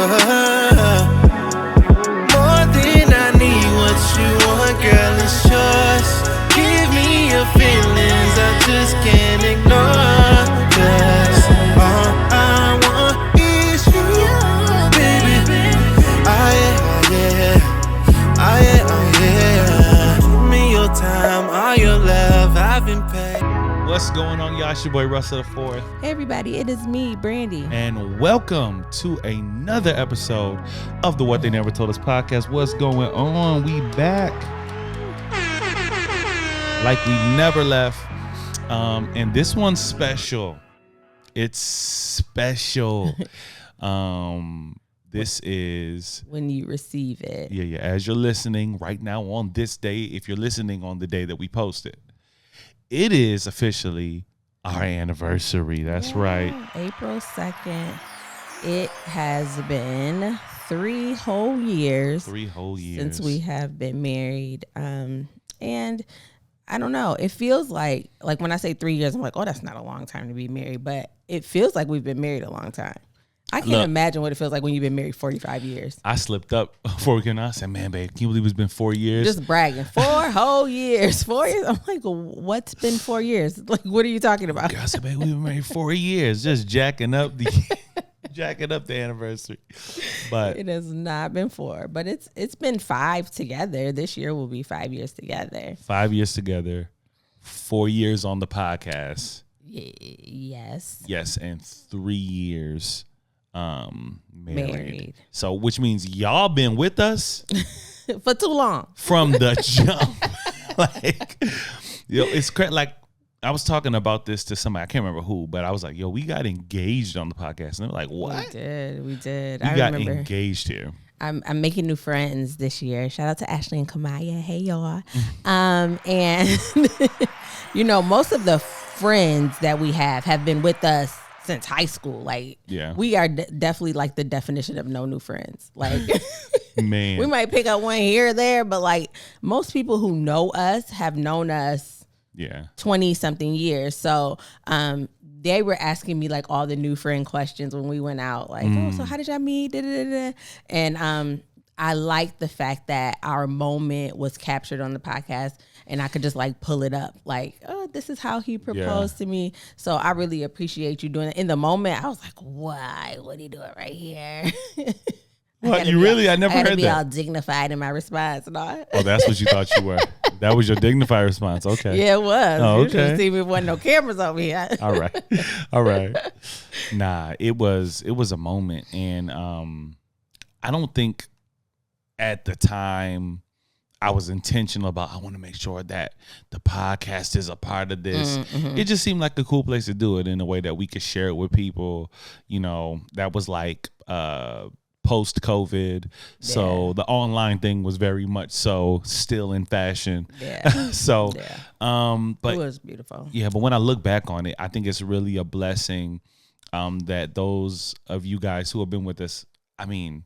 More than I need, what you want, girl, it's yours. Give me your feelings, I just can't ignore. 'Cause all I want is you, baby. Give me your time, all your love, I've been paid. What's going on, y'all? It's your boy Russell the Fourth. Hey everybody, it is me, Brandi. And welcome to another episode of the What They Never Told Us podcast. What's going on? We back. Like we never left. And this one's special. It's special. This is when you receive it. Yeah. As you're listening right now on this day, if you're listening on the day that we posted, it is officially our anniversary. That's right. April 2nd. It has been 3 whole years. 3 whole years. Since we have been married. And I don't know. It feels like when I say 3 years, I'm like, oh, that's not a long time to be married. But it feels like we've been married a long time. I can't imagine what it feels like when you've been married 45 years. I slipped up before we came out. I said, man, babe, can you believe it's been 4 years? Just bragging. 4 whole years. 4 years. I'm like, what's been 4 years? Like, what are you talking about? I said, babe, we've been married 4 years. Just jacking up the anniversary. But it has not been 4. But it's been 5 together. This year will be 5 years together. 5 years together. 4 years on the podcast. Yes. Yes, and 3 years married. So which means y'all been with us for too long. From the jump. It's crazy. Like, I was talking about this to somebody, I can't remember who, but I was like, we got engaged on the podcast. And they were like, what? We did. I got engaged here. I'm making new friends this year. Shout out to Ashley and Kamaya. Hey, y'all. And, most of the friends that we have been with us since high school. Like, we are definitely like the definition of no new friends. Like, man, we might pick up one here or there, but like most people who know us have known us 20 something years. So they were asking me like all the new friend questions when we went out, like, oh, so how did y'all meet? And I like the fact that our moment was captured on the podcast and I could just like pull it up like, oh, this is how he proposed to me. So I really appreciate you doing it. In the moment, I was like, why? What are you doing right here? What, you really? I never heard that. I had to be all dignified in my response. No? Oh, that's what you thought you were. That was your dignified response. Okay. Yeah, it was. Oh, okay. You should see me with no cameras over here. All right. Nah, it was a moment. And I don't think at the time I was intentional about, I want to make sure that the podcast is a part of this. Mm-hmm. It just seemed like a cool place to do it in a way that we could share it with people, that was like post-COVID. So the online thing was very much so still in fashion. Yeah. But it was beautiful. Yeah, but when I look back on it, I think it's really a blessing that those of you guys who have been with us, and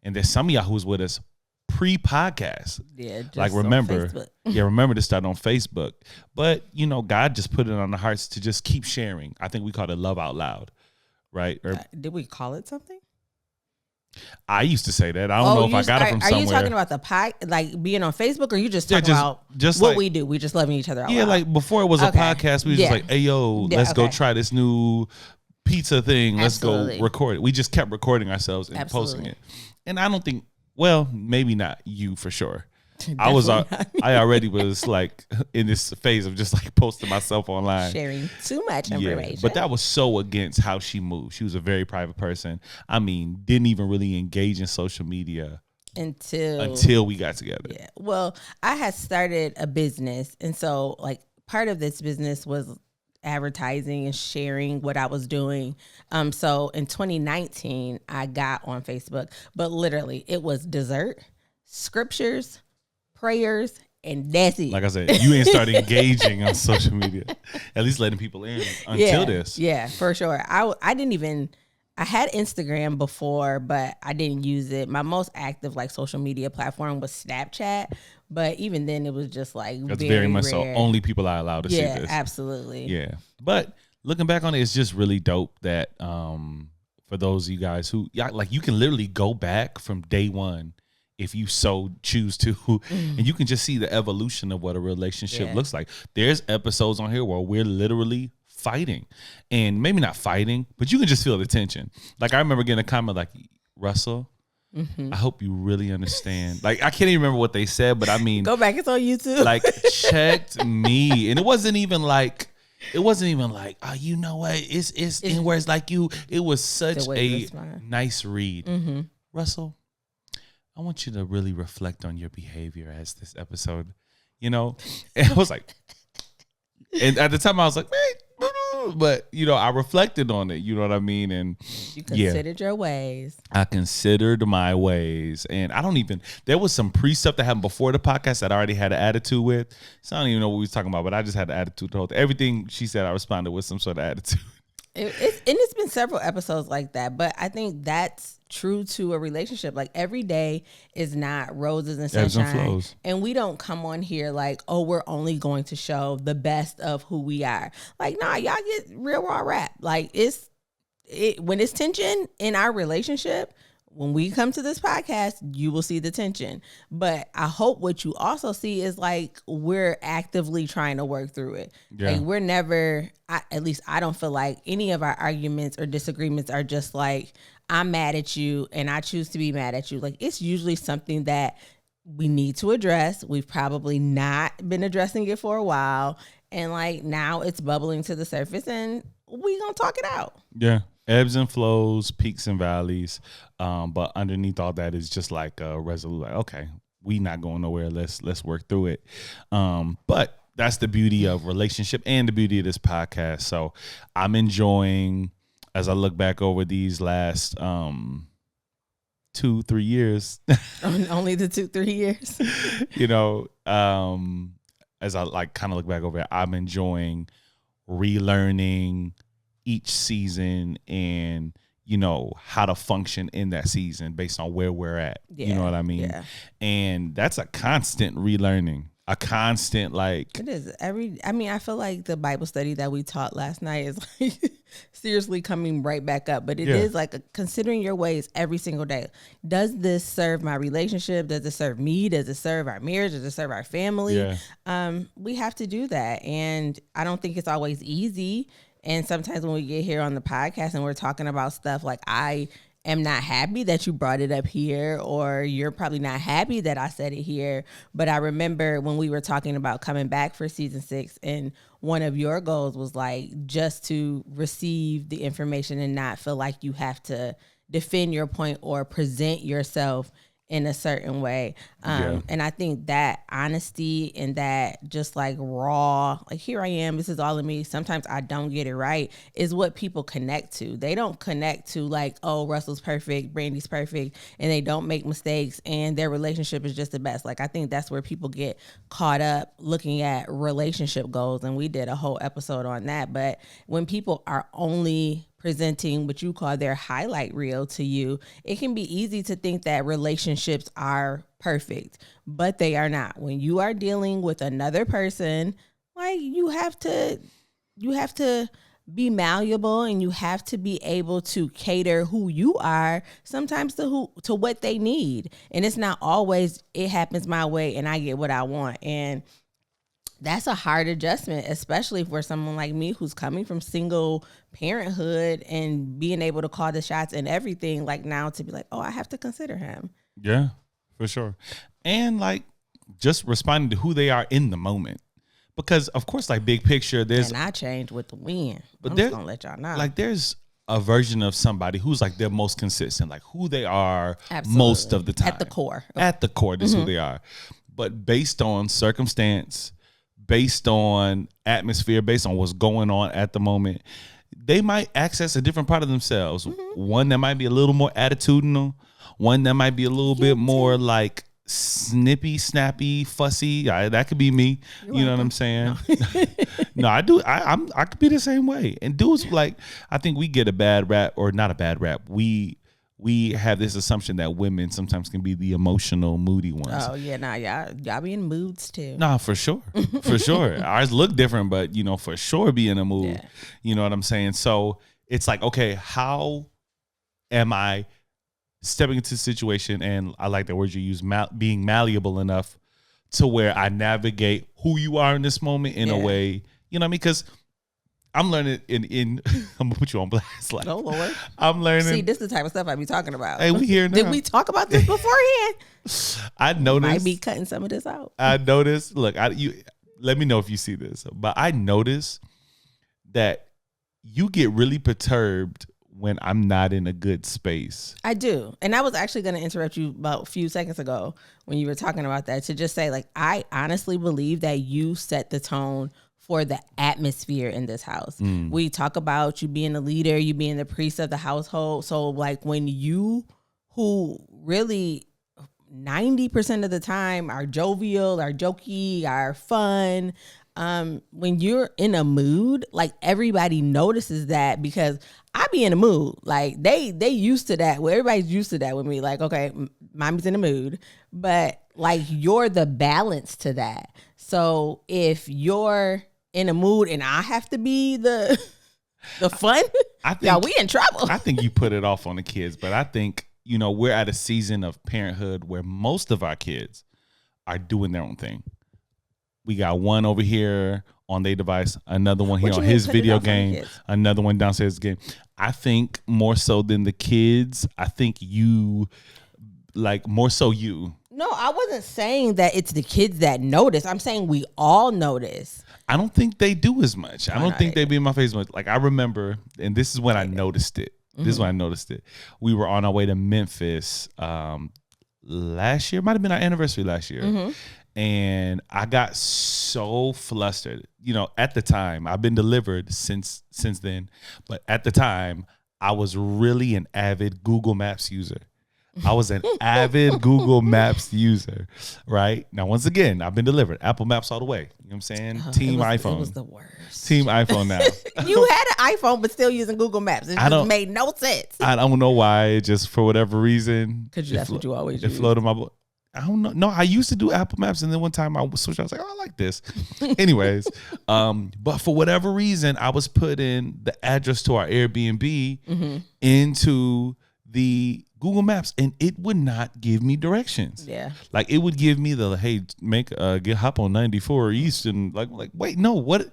there's some of y'all who was with us pre-podcast. Yeah, just like remember to start on Facebook. But God just put it on the hearts to just keep sharing. I think we called it Love Out Loud, right? Or did we call it something? I used to say that. I don't know if I got it from somewhere. Are you talking about the being on Facebook, or you just talking about just what we do? We just loving each other out loud. Like before it was a podcast, we were just like, hey, yo, let's go try this new pizza thing. Let's go record it. We just kept recording ourselves and posting it. And I don't think, maybe not you for sure. I already was like in this phase of just like posting myself online, sharing too much information. But that was so against how she moved. She was a very private person. Didn't even really engage in social media until we got together. Yeah. Well, I had started a business, and so like part of this business was advertising and sharing what I was doing. So in 2019, I got on Facebook, but literally it was dessert, scriptures, prayers, and that's it. Like I said, you ain't started engaging on social media, at least letting people in until this. Yeah, for sure. I didn't even, I had Instagram before, but I didn't use it. My most active like social media platform was Snapchat, but even then it was just like that's very much rare. So only people are allowed to see this. Yeah, absolutely. Yeah, but looking back on it, it's just really dope that for for those of you guys who, like, you can literally go back from day one if you so choose to, and you can just see the evolution of what a relationship looks like. There's episodes on here where we're literally fighting, and maybe not fighting, but you can just feel the tension. Like, I remember getting a comment like, Russell, I hope you really understand. Like, I can't even remember what they said, but I mean, go back, it's on YouTube. Like, checked me, and it wasn't even like, oh, you know what? It's in words like you. It was such a nice read. Russell, I want you to really reflect on your behavior as this episode, and I was like, and at the time I was like, but I reflected on it, you know what I mean? And you considered your ways. I considered my ways, and there was some pre-stuff that happened before the podcast that I already had an attitude with. So I don't even know what we was talking about, but I just had an attitude the whole time. Everything she said, I responded with some sort of attitude. It's been several episodes like that, but I think that's true to a relationship. Like, every day is not roses and sunshine, and we don't come on here like, oh, we're only going to show the best of who we are. Like, nah, y'all get real raw rap. Like, when it's tension in our relationship, when we come to this podcast, you will see the tension. But I hope what you also see is like, we're actively trying to work through it. Like, we're never, at least I don't feel like any of our arguments or disagreements are just like, I'm mad at you and I choose to be mad at you. Like, it's usually something that we need to address. We've probably not been addressing it for a while. And like, now it's bubbling to the surface and we gonna talk it out. Yeah. Ebbs and flows, peaks and valleys. But underneath all that is just like a resolute, like, okay, we not going nowhere. Let's work through it. But that's the beauty of relationship and the beauty of this podcast. So I'm enjoying, as I look back over these last 2-3 years. Only the 2-3 years. As I like kind of look back over it, I'm enjoying relearning each season and how to function in that season based on where we're at. You know what I mean? Yeah. And that's a constant relearning. A constant, like, it is I feel like the Bible study that we taught last night is like seriously coming right back up, but it is like considering your ways every single day. Does this serve my relationship? Does it serve me? Does it serve our marriage? Does it serve our family? We have to do that. And I don't think it's always easy. And sometimes when we get here on the podcast and we're talking about stuff, like, I am not happy that you brought it up here, or you're probably not happy that I said it here. But I remember when we were talking about coming back for season 6, and one of your goals was like just to receive the information and not feel like you have to defend your point or present yourself in a certain way. And I think that honesty and that just like raw, like, here I am, this is all of me, sometimes I don't get it right, is what people connect to. They don't connect to like, oh, Russell's perfect, Brandi's perfect, and they don't make mistakes and their relationship is just the best. Like, I think that's where people get caught up looking at relationship goals, and we did a whole episode on that. But when people are only presenting what you call their highlight reel to you, it can be easy to think that relationships are perfect, but they are not. When you are dealing with another person, like, you have to be malleable, and you have to be able to cater who you are sometimes to what they need. And it's not always it happens my way and I get what I want. And that's a hard adjustment, especially for someone like me who's coming from single parenthood and being able to call the shots and everything. Like, now to be like, oh, I have to consider him. Yeah, for sure. And like, just responding to who they are in the moment. Because of course, like, big picture, and I change with the wind. But I'm just gonna let y'all know. Like, there's a version of somebody who's like their most consistent, like who they are most of the time. At the core. This is who they are. But based on circumstance, based on atmosphere, based on what's going on at the moment, they might access a different part of themselves. One that might be a little more attitudinal, one that might be a little bit more like snippy, snappy, fussy. That could be me. You know what I'm saying? No, I do. I could be the same way. And dudes, like, I think we get a bad rap, or not a bad rap. We have this assumption that women sometimes can be the emotional, moody ones. Oh yeah, nah, y'all be in moods too. Nah, for sure, for sure. Ours look different, but for sure be in a mood. Yeah. You know what I'm saying? So it's like, okay, how am I stepping into the situation, and I like the word you use, being malleable enough to where I navigate who you are in this moment in a way, you know what I mean? Because I'm learning in I'm gonna put you on blast. Like, oh Lord, I'm learning. See, this is the type of stuff I be talking about. Hey, we here now. Did we talk about this beforehand? I noticed. Might be cutting some of this out. I noticed. Look, you let me know if you see this, but I noticed that you get really perturbed when I'm not in a good space. I do. And I was actually going to interrupt you about a few seconds ago when you were talking about that to just say, like, I honestly believe that you set the tone for the atmosphere in this house. We talk about you being the leader, you being the priest of the household. So like when you, who really 90% of the time are jovial, are jokey, are fun, when you're in a mood, like everybody notices that because I be in a mood. Like they used to that. Well, everybody's used to that with me. Like, okay, mommy's in a mood, but like you're the balance to that. So if you're in a mood and I have to be the fun, I think, we in trouble. I think you put it off on the kids, but I think, you know, we're at a season of parenthood where most of our kids are doing their own thing. We got one over here on their device, another one here on his video game, another one downstairs game. I think more so than the kids, I think you, like more so you. No, I wasn't saying that it's the kids that notice. I'm saying we all notice. I don't think they do as much. I don't think they be in my face much. Like I remember, and this is when I noticed it. This is when I noticed it. We were on our way to Memphis last year. Might have been our anniversary last year. And I got so flustered. You know, at the time, I've been delivered since then. But at the time, I was really an avid Google Maps user. I was an avid Google Maps user, right? Now, once again, I've been delivered. Apple Maps all the way. You know what I'm saying? Team iPhone. It was the worst. Team iPhone now. You had an iPhone, but still using Google Maps. It just made no sense. I don't know why. It just, for whatever reason. Because that's what you always use. It floated my book. I don't know. No, I used to do Apple Maps, and then one time I switched. I was like, oh, I like this. Anyways, but for whatever reason, I was putting the address to our Airbnb into the Google Maps, and it would not give me directions. Yeah, like it would give me the hop on 94 East, and like wait, no, what?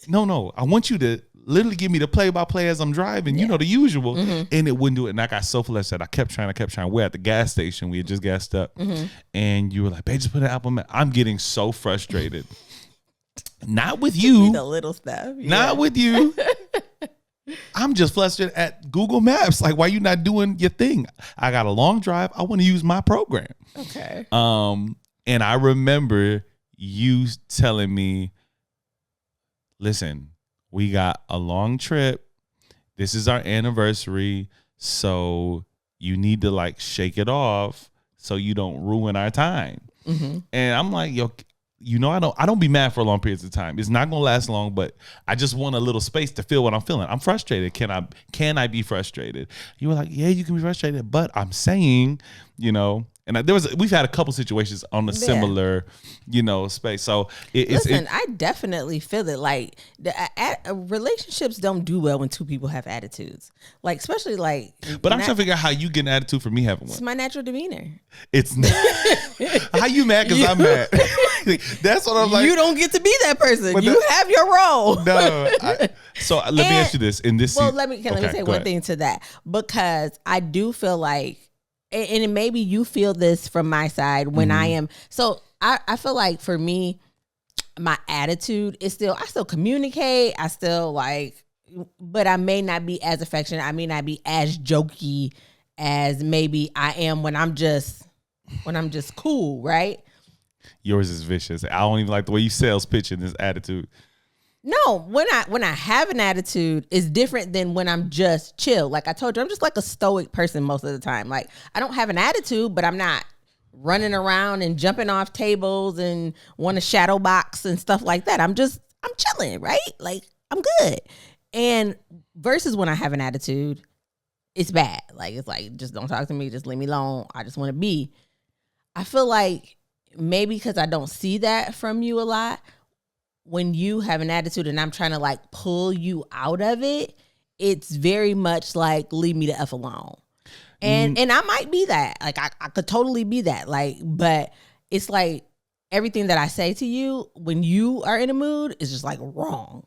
No, I want you to literally give me the play-by-play as I'm driving, you know, the usual, and it wouldn't do it. And I got so flustered, I kept trying. We're at the gas station. We had just gassed up, and you were like, babe, just put an Apple Map. I'm getting so frustrated. Not with you. The little stuff. Yeah. Not with you. I'm just flustered at Google Maps. Like, why you not doing your thing? I got a long drive. I want to use my program. Okay. And I remember you telling me, listen, we got a long trip. This is our anniversary. So you need to like shake it off so you don't ruin our time. And I'm like, yo, you know, I don't be mad for long periods of time. It's not gonna last long, but I just want a little space to feel what I'm feeling. I'm frustrated. Can I be frustrated? You were like, yeah, you can be frustrated, but I'm saying, you know, and we've had a couple situations on a similar, you know, space. So I definitely feel it. Like relationships don't do well when two people have attitudes. Like especially like. But I'm trying to figure out how you get an attitude from me having one. It's my natural demeanor. It's not. How you mad because I'm mad? That's what I'm like. You don't get to be that person. You have your role. No. So let me ask you this. Let me say one thing to that, because I do feel like. And maybe you feel this from my side when I am. So I feel like for me, my attitude is I still communicate. I still like, but I may not be as affectionate. I may not be as jokey as maybe I am when I'm just cool, right? Yours is vicious. I don't even like the way you sales pitching this attitude. No, when I have an attitude, it's different than when I'm just chill. Like I told you, I'm just like a stoic person most of the time. Like I don't have an attitude, but I'm not running around and jumping off tables and want to shadow box and stuff like that. I'm chilling, right? Like I'm good. And versus when I have an attitude, it's bad. Like it's like, just don't talk to me. Just leave me alone. I just want to be. I feel like maybe because I don't see that from you a lot. When you have an attitude and I'm trying to like pull you out of it, it's very much like leave me the F alone. And I might be that. Like I could totally be that. Like, but it's like everything that I say to you when you are in a mood is just like wrong.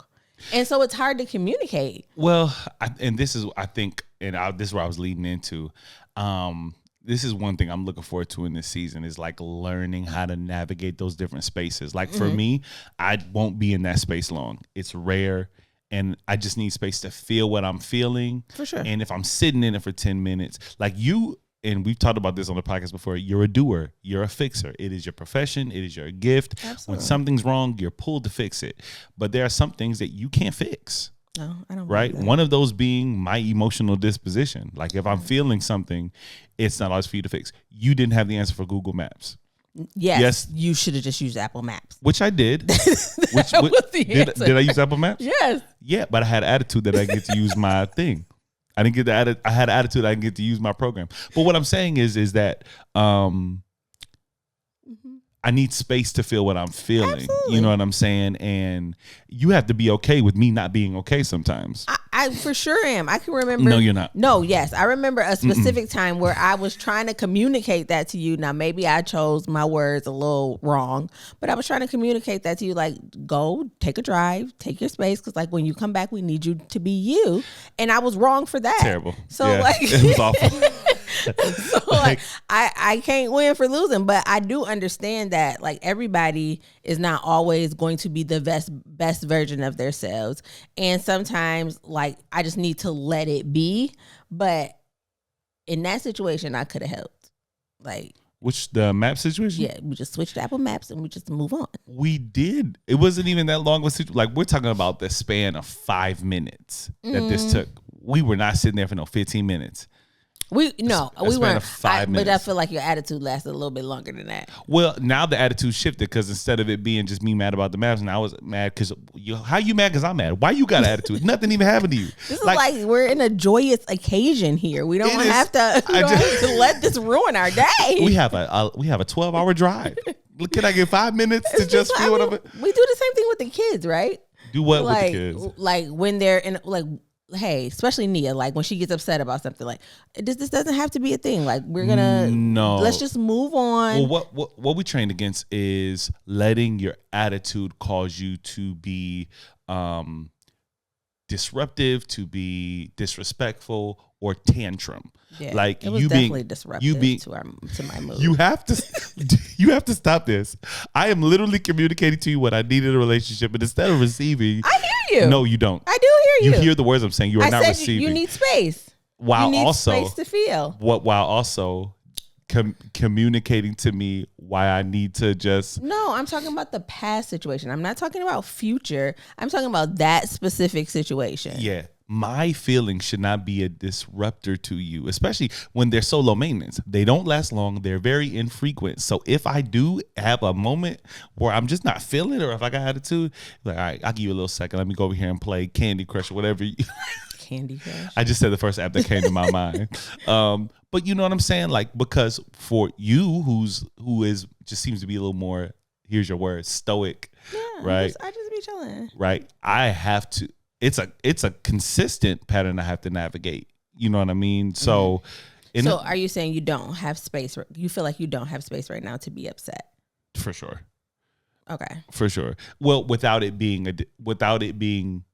And so it's hard to communicate. Well, this is where I was leading into. This is one thing I'm looking forward to in this season is like learning how to navigate those different spaces. Like for me, I won't be in that space long. It's rare. And I just need space to feel what I'm feeling. For sure. And if I'm sitting in it for 10 minutes, like you, and we've talked about this on the podcast before, you're a doer. You're a fixer. It is your profession. It is your gift. Absolutely. When something's wrong, you're pulled to fix it. But there are some things that you can't fix. No, I don't. Right? One of those being my emotional disposition. Like if I'm feeling something, it's not always for you to fix. You didn't have the answer for Google Maps. Yes. You should have just used Apple Maps. Which I did. Did I use Apple Maps? Yes. Yeah, but I had attitude that I get to use my thing. I didn't get I had attitude I didn't get to use my program. But what I'm saying is that I need space to feel what I'm feeling. Absolutely. You know what I'm saying? And you have to be okay with me not being okay sometimes. I for sure am. I can remember. No, you're not. No, yes. I remember a specific time where I was trying to communicate that to you. Now, maybe I chose my words a little wrong, but I was trying to communicate that to you. Like, go take a drive, take your space. Because like when you come back, we need you to be you. And I was wrong for that. Terrible. So yeah, like, it was awful. So like I can't win for losing, but I do understand that like everybody is not always going to be the best version of themselves, and sometimes like I just need to let it be. But in that situation, I could have helped. Like which the map situation? Yeah, we just switched to Apple Maps and we just move on. We did. It wasn't even that long of a situation. Like we're talking about the span of 5 minutes that this took. We were not sitting there for no 15 minutes. We weren't. But I feel like your attitude lasted a little bit longer than that. Well, now the attitude shifted because instead of it being just me mad about the maps, and I was mad because how you mad because I'm mad? Why you got an attitude? Nothing even happened to you. This is like we're in a joyous occasion here. We don't have to. We don't have to let this ruin our day. We have a 12-hour drive. Can I get 5 minutes to just feel what I'm? We do the same thing with the kids, right? Do what with the kids? Like when they're in like. Hey, especially Nia, like when she gets upset about something, like this doesn't have to be a thing. Like we're gonna let's just move on. Well, what we trained against is letting your attitude cause you to be disruptive, to be disrespectful, or tantrum. Yeah, like it was definitely disruptive to my mood. You have to stop this. I am literally communicating to you what I need in a relationship, and instead of receiving, I hear you. No, you don't. I do hear you. You hear the words I'm saying. You are not receiving. You need space. While you need space to feel. While also communicating to me why I need to just. No, I'm talking about the past situation. I'm not talking about future. I'm talking about that specific situation. Yeah. My feelings should not be a disruptor to you, especially when they're so low maintenance. They don't last long. They're very infrequent. So if I do have a moment where I'm just not feeling it, or if I got attitude, like, all right, I'll give you a little second. Let me go over here and play Candy Crush or whatever. Candy Crush? I just said the first app that came to my mind. But you know what I'm saying? Like, because for you, who is just seems to be a little more, here's your word, stoic, right? I just be chilling. Right. I have to. It's a consistent pattern I have to navigate. You know what I mean? So, so are you saying you don't have space? You feel like you don't have space right now to be upset? For sure. Okay. For sure. Well, without it being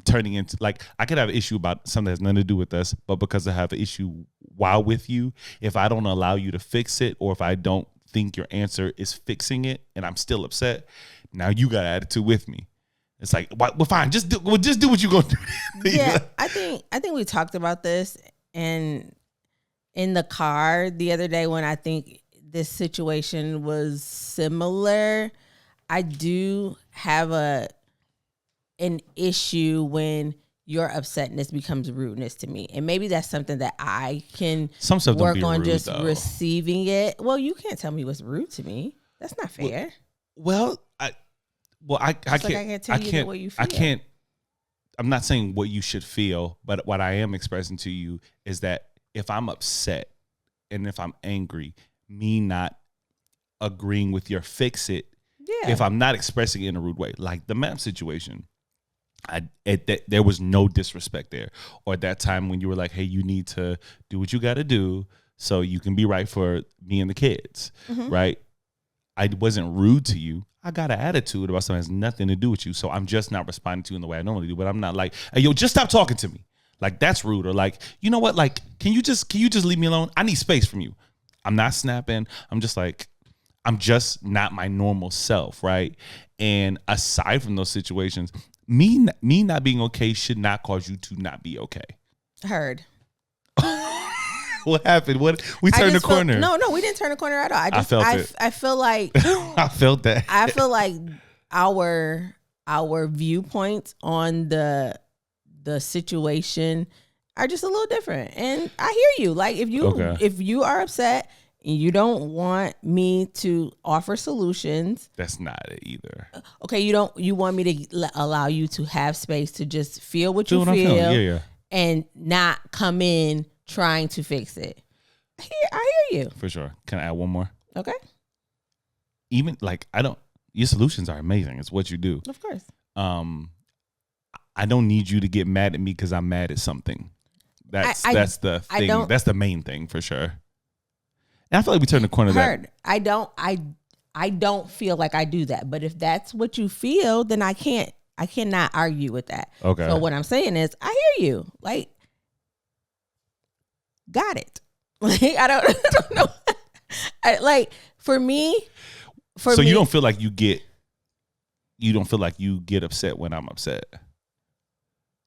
turning into like I could have an issue about something that has nothing to do with us, but because I have an issue while with you, if I don't allow you to fix it, or if I don't think your answer is fixing it, and I'm still upset, now you got an attitude with me. It's like, well, fine, just do what you're gonna do. Yeah, I think we talked about this in the car the other day when I think this situation was similar. I do have an issue when your upsetness becomes rudeness to me, and maybe that's something that I can work on, rude, just though. Receiving it. Well, you can't tell me what's rude to me. That's not fair. I can't tell you the way you feel. I'm not saying what you should feel, but what I am expressing to you is that if I'm upset and if I'm angry, me not agreeing with your fix it, if I'm not expressing it in a rude way, like the map situation, there was no disrespect there. Or at that time when you were like, hey, you need to do what you got to do so you can be right for me and the kids, right? I wasn't rude to you. I got an attitude about something that has nothing to do with you. So I'm just not responding to you in the way I normally do. But I'm not like, hey, yo, just stop talking to me. Like, that's rude. Or like, you know what? Like, can you just leave me alone? I need space from you. I'm not snapping. I'm just like, I'm just not my normal self, right? And aside from those situations, me not being okay should not cause you to not be okay. Heard. What happened? What we turned the corner? No, we didn't turn the corner at all. I felt it. I feel like I felt that. I feel like our viewpoints on the situation are just a little different, and I hear you. Like if you are upset and you don't want me to offer solutions, that's not it either. Okay, you want me to allow you to have space to just feel what you feel, and not come in trying to fix it. I hear you. For sure. Can I add one more? Okay. Even like your solutions are amazing. It's what you do. Of course. I don't need you to get mad at me because I'm mad at something. That's the thing. That's the main thing for sure. And I feel like we turned the corner there. I don't feel like I do that. But if that's what you feel, then I cannot argue with that. Okay. So what I'm saying is I hear you. Like, got it. Like I don't know. Like for me. So you don't feel like you get upset when I'm upset?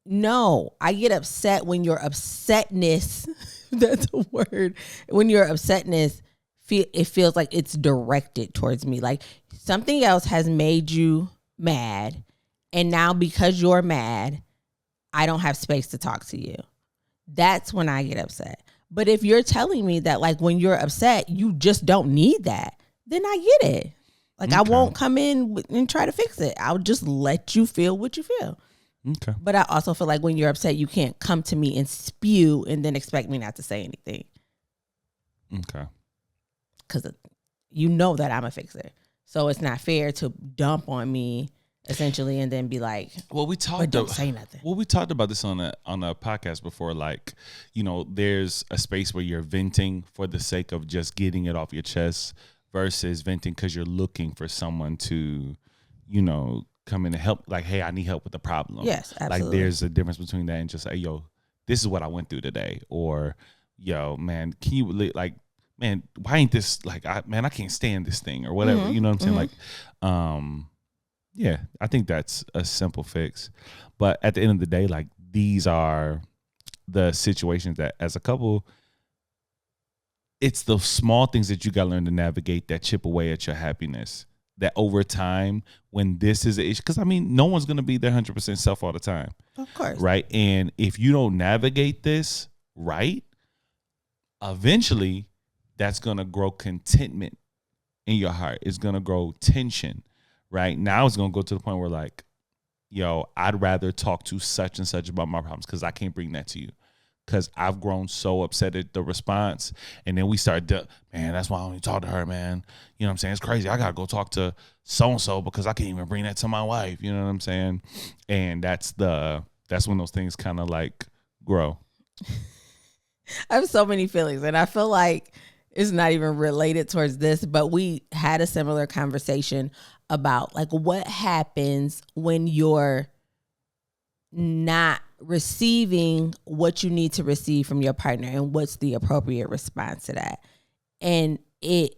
No, I get upset when your upsetness, that's a word, when your upsetness, it feels like it's directed towards me. Like something else has made you mad. And now because you're mad, I don't have space to talk to you. That's when I get upset. But if you're telling me that like when you're upset, you just don't need that, then I get it. Like I won't come in and try to fix it. I'll just let you feel what you feel. Okay. But I also feel like when you're upset, you can't come to me and spew and then expect me not to say anything. Okay. Because you know that I'm a fixer. So it's not fair to dump on me essentially and then be like, don't say nothing. Well, we talked about this on a podcast before. Like, you know, there's a space where you're venting for the sake of just getting it off your chest versus venting because you're looking for someone to, you know, come in and help. Like, hey, I need help with the problem. Yes, absolutely. Like, there's a difference between that and just say, yo, this is what I went through today. Or, yo, man, can you, like, man, why ain't this, like, I can't stand this thing or whatever. Mm-hmm. You know what I'm saying? Like, yeah, I think that's a simple fix. But at the end of the day, like, these are the situations that as a couple, it's the small things that you got to learn to navigate that chip away at your happiness. That over time, when this is an issue, because I mean, no one's going to be their 100% self all the time. Of course. Right. And if you don't navigate this right, eventually that's going to grow contentment in your heart. It's going to grow tension. Right now, it's going to go to the point where like, yo, I'd rather talk to such and such about my problems because I can't bring that to you. Because I've grown so upset at the response. And then we start, man, that's why I only talk to her, man. You know what I'm saying? It's crazy. I got to go talk to so-and-so because I can't even bring that to my wife. You know what I'm saying? And that's when those things kind of like grow. I have so many feelings. And I feel like it's not even related towards this, but we had a similar conversation about like what happens when you're not receiving what you need to receive from your partner and what's the appropriate response to that. And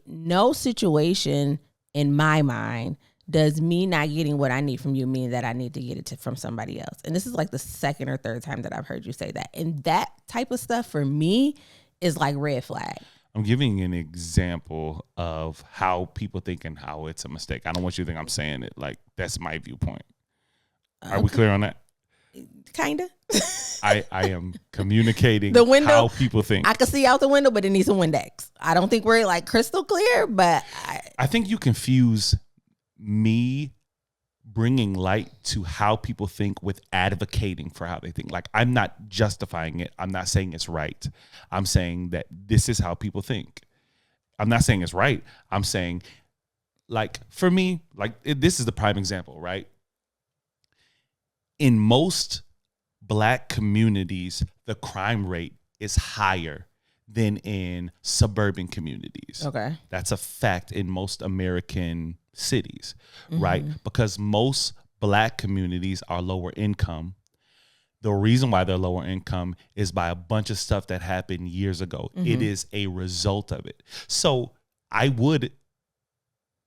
no situation in my mind does me not getting what I need from you mean that I need to get it from somebody else. And this is like the second or third time that I've heard you say that. And that type of stuff for me is like red flag. I'm giving an example of how people think and how it's a mistake. I don't want you to think I'm saying it. Like, that's my viewpoint. Are we clear on that? Kinda. I am communicating the window, how people think. I can see out the window, but it needs some Windex. I don't think we're like crystal clear, but I think you confuse me bringing light to how people think with advocating for how they think. Like, I'm not justifying it. I'm not saying it's right. I'm saying that this is how people think. I'm not saying it's right. I'm saying, like, for me, like, this is the prime example, right? in most Black communities, the crime rate is higher than in suburban communities. Okay. That's a fact in most American cities, right? Because most Black communities are lower income. The reason why they're lower income is by a bunch of stuff that happened years ago. It is a result of it. So to me,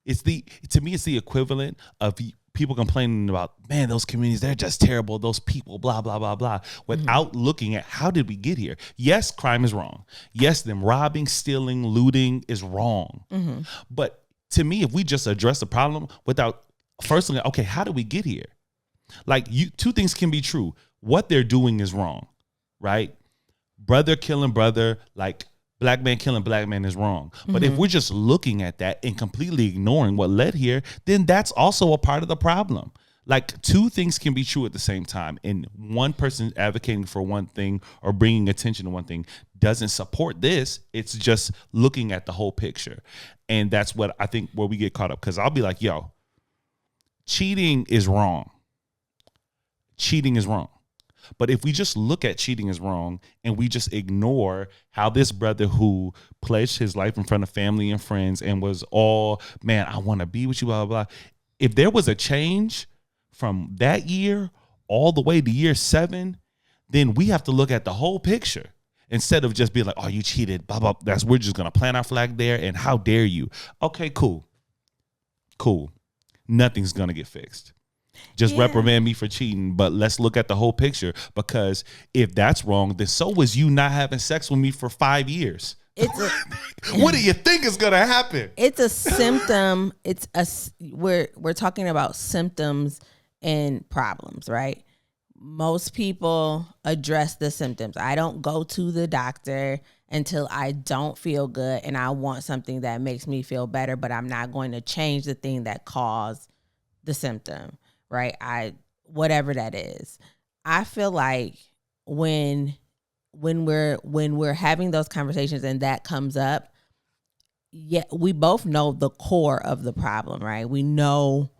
it's the equivalent of people complaining about, man, those communities, they're just terrible. Those people, blah, blah, blah, blah, without looking at how did we get here? Yes, crime is wrong. Yes, them robbing, stealing, looting is wrong. But to me, if we just address the problem without first looking at, okay, how did we get here? Like, two things can be true. What they're doing is wrong, right? Brother killing brother, like Black man killing Black man is wrong. But if we're just looking at that and completely ignoring what led here, then that's also a part of the problem. Like, two things can be true at the same time. And one person advocating for one thing or bringing attention to one thing doesn't support this. It's just looking at the whole picture. And that's what I think where we get caught up. Because I'll be like, yo, cheating is wrong. Cheating is wrong. But if we just look at cheating as wrong and we just ignore how this brother who pledged his life in front of family and friends and was all, man, I want to be with you, blah, blah, blah. If there was a change from that year all the way to year 7, then we have to look at the whole picture instead of just being like, oh, you cheated, blah, blah. We're just going to plant our flag there and how dare you? Okay, cool. Nothing's going to get fixed. Just reprimand me for cheating, but let's look at the whole picture, because if that's wrong, then so was you not having sex with me for 5 years. What do you think is gonna happen? It's a symptom. We're talking about symptoms and problems, right? Most people address the symptoms. I don't go to the doctor until I don't feel good and I want something that makes me feel better, but I'm not going to change the thing that caused the symptom. Right. Whatever that is. I feel like when we're having those conversations and that comes up, we both know the core of the problem, right? We know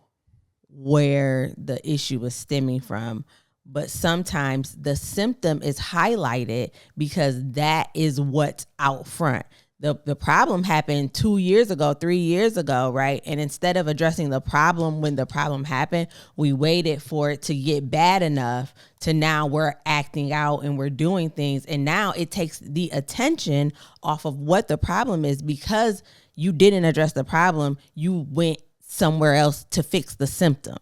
where the issue is stemming from, but sometimes the symptom is highlighted because that is what's out front. The problem happened 2 years ago, 3 years ago, right? And instead of addressing the problem when the problem happened, we waited for it to get bad enough to now we're acting out and we're doing things. And now it takes the attention off of what the problem is because you didn't address the problem. You went somewhere else to fix the symptom.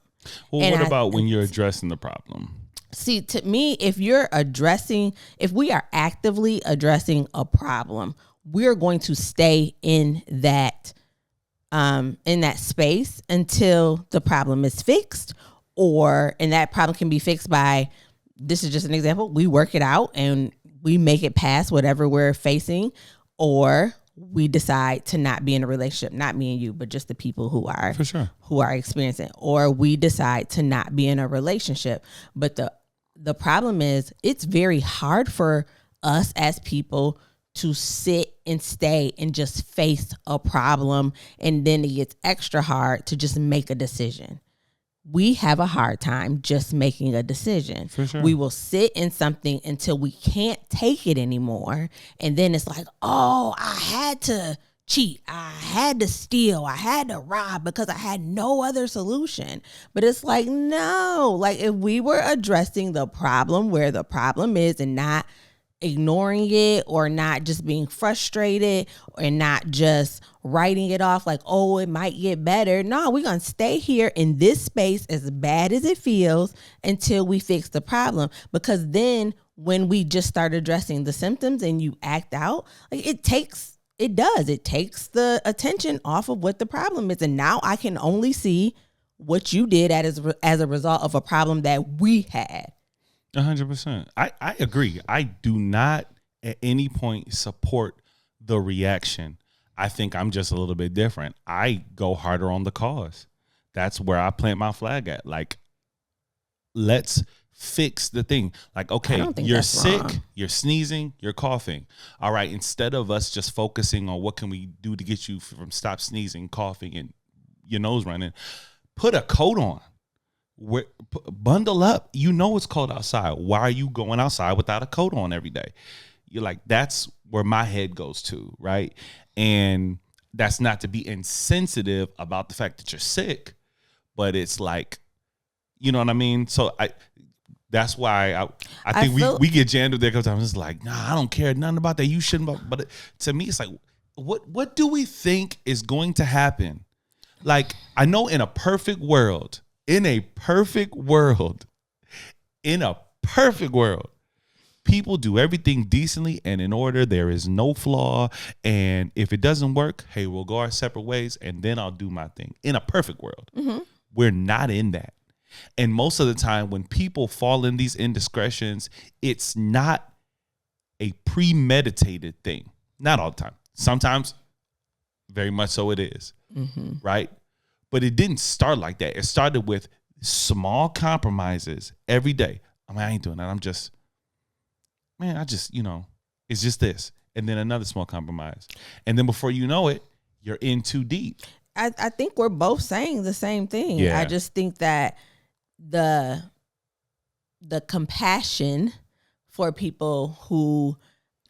Well, and what about when you're addressing the problem? See, to me, if we are actively addressing a problem, we're going to stay in that space until the problem is fixed, and that problem can be fixed by, this is just an example, we work it out and we make it past whatever we're facing, or we decide to not be in a relationship, not me and you, but just the people who are for sure who are experiencing, or we decide to not be in a relationship. But the problem is, it's very hard for us as people to sit and stay and just face a problem. And then it gets extra hard to just make a decision. We have a hard time just making a decision. For sure. We will sit in something until we can't take it anymore. And then it's like, oh, I had to cheat. I had to steal. I had to rob because I had no other solution. But it's like, no, like if we were addressing the problem where the problem is and not ignoring it, or not just being frustrated, and not just writing it off like, oh, it might get better. No, we're going to stay here in this space as bad as it feels until we fix the problem. Because then when we just start addressing the symptoms and you act out, like it takes the attention off of what the problem is. And now I can only see what you did as a result of a problem that we had. 100%. I agree. I do not at any point support the reaction. I think I'm just a little bit different. I go harder on the cause. That's where I plant my flag at. Like, let's fix the thing. Like, okay, you're sick, wrong. You're sneezing, you're coughing. All right, instead of us just focusing on what can we do to get you from stop sneezing, coughing, and your nose running, put a coat on. Bundle up. You know it's cold outside. Why are you going outside without a coat on every day? You're like, that's where my head goes to, right? And that's not to be insensitive about the fact that you're sick, but it's like, you know what I mean? So that's why I think we get jammed there because I'm just like, nah, I don't care nothing about that. You shouldn't. But to me, it's like, what do we think is going to happen? Like, I know in a perfect world, people do everything decently and in order. There is no flaw. And if it doesn't work, hey, we'll go our separate ways and then I'll do my thing. In a perfect world, we're not in that. And most of the time when people fall in these indiscretions, it's not a premeditated thing. Not all the time. Sometimes, very much so it is, right? But it didn't start like that. It started with small compromises every day. I mean, I ain't doing that. It's just this. And then another small compromise. And then before you know it, you're in too deep. I think we're both saying the same thing. Yeah. I just think that the compassion for people who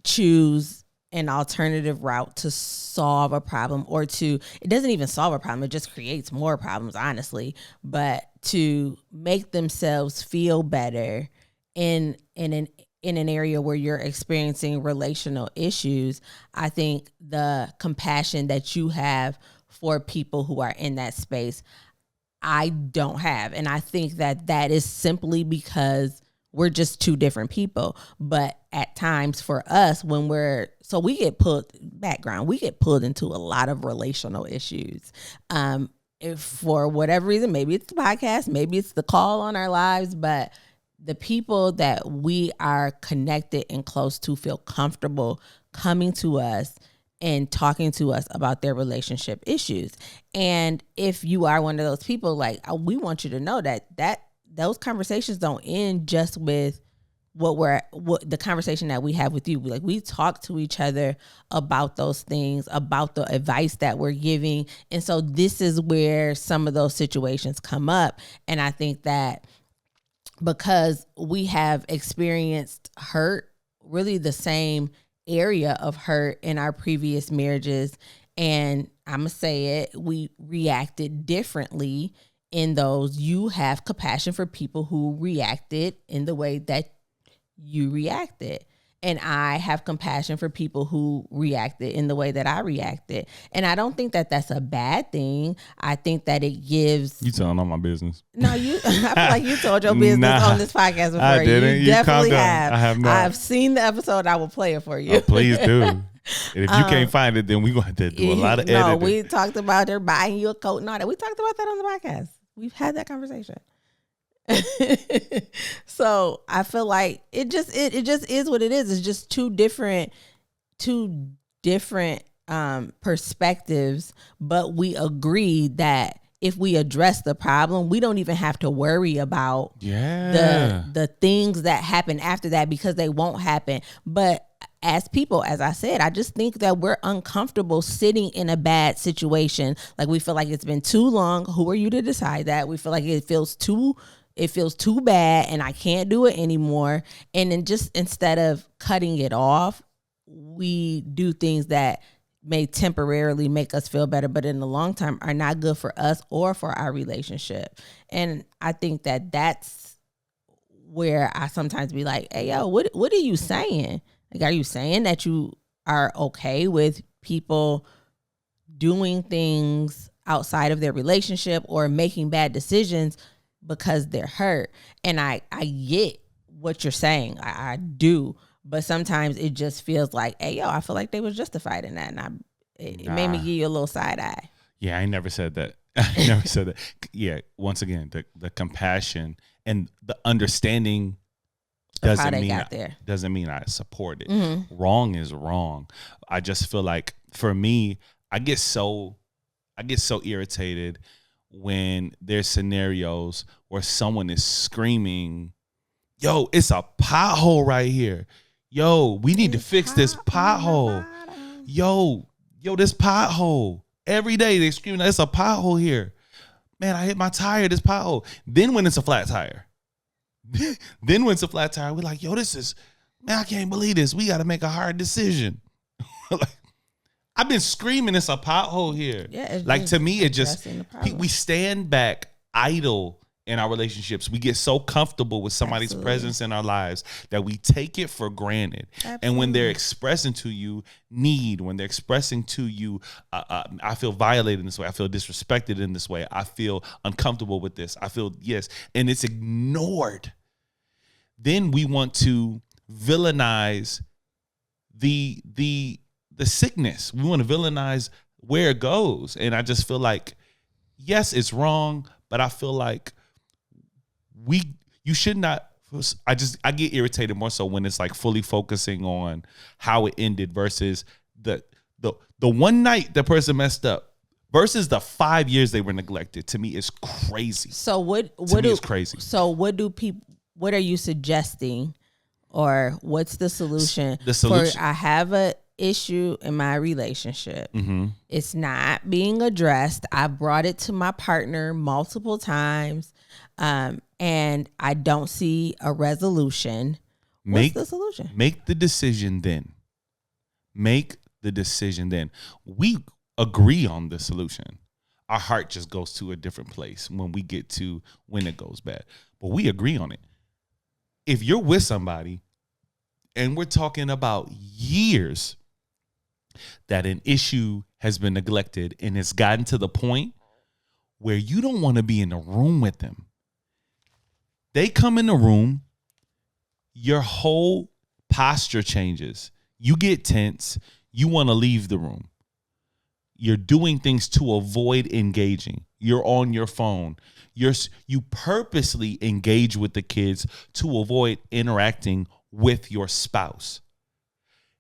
choose an alternative route to solve a problem, or it doesn't even solve a problem, it just creates more problems, honestly, but to make themselves feel better in an area where you're experiencing relational issues. I think the compassion that you have for people who are in that space, I don't have. And I think that is simply because we're just two different people. But at times for us, we get pulled into a lot of relational issues. If for whatever reason, maybe it's the podcast, maybe it's the call on our lives, but the people that we are connected and close to feel comfortable coming to us and talking to us about their relationship issues. And if you are one of those people, like, we want you to know that those conversations don't end just with what the conversation that we have with you. Like, we talk to each other about those things, about the advice that we're giving. And so this is where some of those situations come up. And I think that because we have experienced hurt, really the same area of hurt in our previous marriages, and I'm gonna say it, we reacted differently in those. You have compassion for people who reacted in the way that you reacted, and I have compassion for people who reacted in the way that I reacted. And I don't think that that's a bad thing. I think that it gives... You telling all my business. No, I feel like you told your business on this podcast before. I didn't. You definitely have. I have not. I've seen the episode. I will play it for you. Oh, please do. And if you can't find it, then we're going to have to do a lot of editing. No, we talked about her buying you a coat and all that. We talked about that on the podcast. We've had that conversation. So I feel like it just is what it is. It's just two different perspectives, but we agree that if we address the problem, we don't even have to worry about the things that happen after that, because they won't happen. But as people, as I said, I just think that we're uncomfortable sitting in a bad situation. Like, we feel like it's been too long. Who are you to decide that? We feel like it feels too bad and I can't do it anymore. And then just instead of cutting it off, we do things that may temporarily make us feel better, but in the long term are not good for us or for our relationship. And I think that that's where I sometimes be like, hey, yo, what are you saying? Like, are you saying that you are okay with people doing things outside of their relationship or making bad decisions because they're hurt? And I get what you're saying. I do. But sometimes it just feels like, hey, yo, I feel like they was justified in that. And it made me give you a little side eye. Yeah, I never said that. I never said that. Yeah, once again, the compassion and the understanding doesn't mean I support it. Mm-hmm. Wrong is wrong. I just feel like, for me, I get so irritated when there's scenarios where someone is screaming, yo, it's a pothole right here. Yo, we need to fix this pothole. Yo, this pothole. Every day they screaming, it's a pothole here. man, I hit my tire, this pothole. Then when it's a flat tire, we're like, yo, man, I can't believe this. We got to make a hard decision. Like, I've been screaming, it's a pothole here. Yeah, like to me, we stand back idle in our relationships. We get so comfortable with somebody's presence in our lives that we take it for granted. Absolutely. And when they're expressing to you need, when they're expressing to you, I feel violated in this way, I feel disrespected in this way, I feel uncomfortable with this, I feel yes, and it's ignored, then we want to villainize the sickness. We want to villainize where it goes. And I just feel like, yes, it's wrong, but I feel like you should not. I get irritated more so when it's like fully focusing on how it ended versus the one night the person messed up versus the 5 years they were neglected. To me, is crazy. So what is crazy. So what are you suggesting, or what's the solution? The solution. For I have a issue in my relationship. Mm-hmm. It's not being addressed. I brought it to my partner multiple times. And I don't see a resolution. What's the solution? Make the decision then. Make the decision then. We agree on the solution. Our heart just goes to a different place when we get to when it goes bad. But we agree on it. If you're with somebody and we're talking about years that an issue has been neglected and it's gotten to the point where you don't want to be in the room with them. They come in the room, your whole posture changes. You get tense. You want to leave the room. You're doing things to avoid engaging. You're on your phone. You purposely engage with the kids to avoid interacting with your spouse.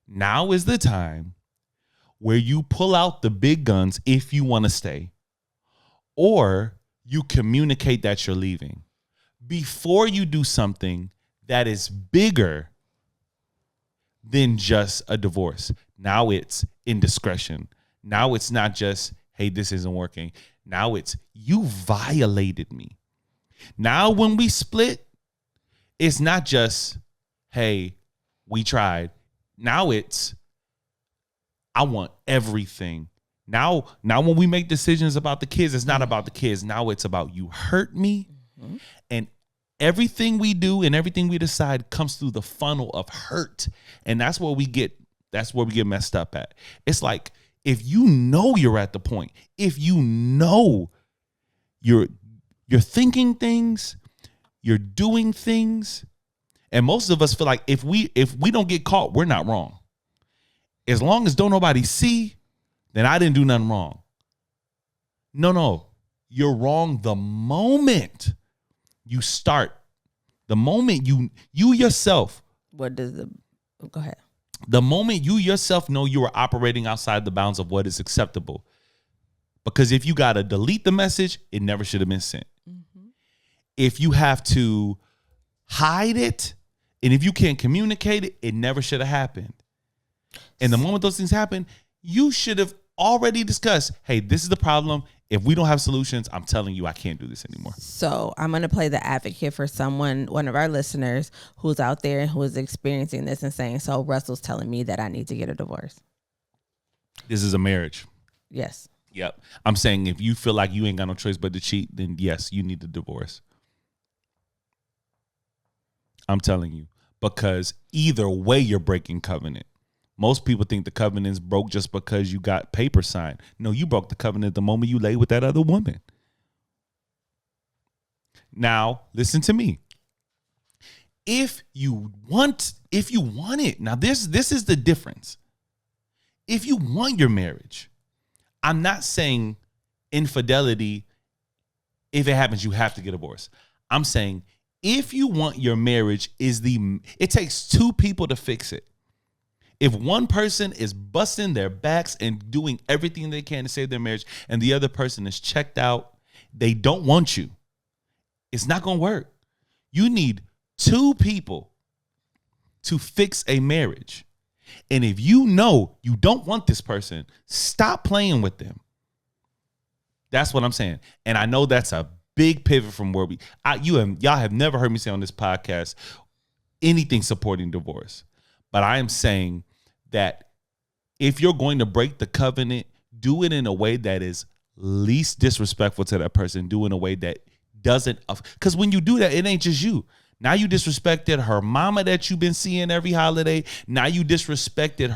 Now is the time where you pull out the big guns if you want to stay, or you communicate that you're leaving. Before you do something that is bigger than just a divorce. Now it's indiscretion. Now it's not just, hey, this isn't working. Now it's, you violated me. Now when we split, it's not just, hey, we tried. Now it's, I want everything. Now when we make decisions about the kids, it's not about the kids. Now it's about, you hurt me. Mm-hmm. And everything we do and everything we decide comes through the funnel of hurt. And that's where we get messed up at. It's like, if you know you're at the point, if you know you're thinking things, you're doing things, and most of us feel like if we don't get caught, we're not wrong. As long as don't nobody see, then I didn't do nothing wrong. No, you're wrong the moment you start, the moment you yourself. Go ahead. The moment you yourself know you are operating outside the bounds of what is acceptable. Because if you got to delete the message, it never should have been sent. Mm-hmm. If you have to hide it, and if you can't communicate it, it never should have happened. And the moment those things happen, you should have already discussed, hey, this is the problem. If we don't have solutions, I'm telling you, I can't do this anymore. So I'm going to play the advocate for one of our listeners who's out there and who is experiencing this and saying, so Russell's telling me that I need to get a divorce. This is a marriage. Yes. Yep. I'm saying if you feel like you ain't got no choice but to cheat, then yes, you need a divorce. I'm telling you, because either way you're breaking covenant. Most people think the covenant's broke just because you got paper signed. No, you broke the covenant the moment you lay with that other woman. Now, listen to me. If you want it, now this is the difference. If you want your marriage, I'm not saying infidelity, if it happens, you have to get divorced. I'm saying if you want your marriage, it takes two people to fix it. If one person is busting their backs and doing everything they can to save their marriage and the other person is checked out, they don't want you, it's not going to work. You need two people to fix a marriage. And if you know you don't want this person, stop playing with them. That's what I'm saying. And I know that's a big pivot from where y'all have never heard me say on this podcast anything supporting divorce. But I am saying that if you're going to break the covenant, do it in a way that is least disrespectful to that person. Do it in a way that doesn't, because when you do that, it ain't just you. Now you disrespected her mama that you've been seeing every holiday. Now you disrespected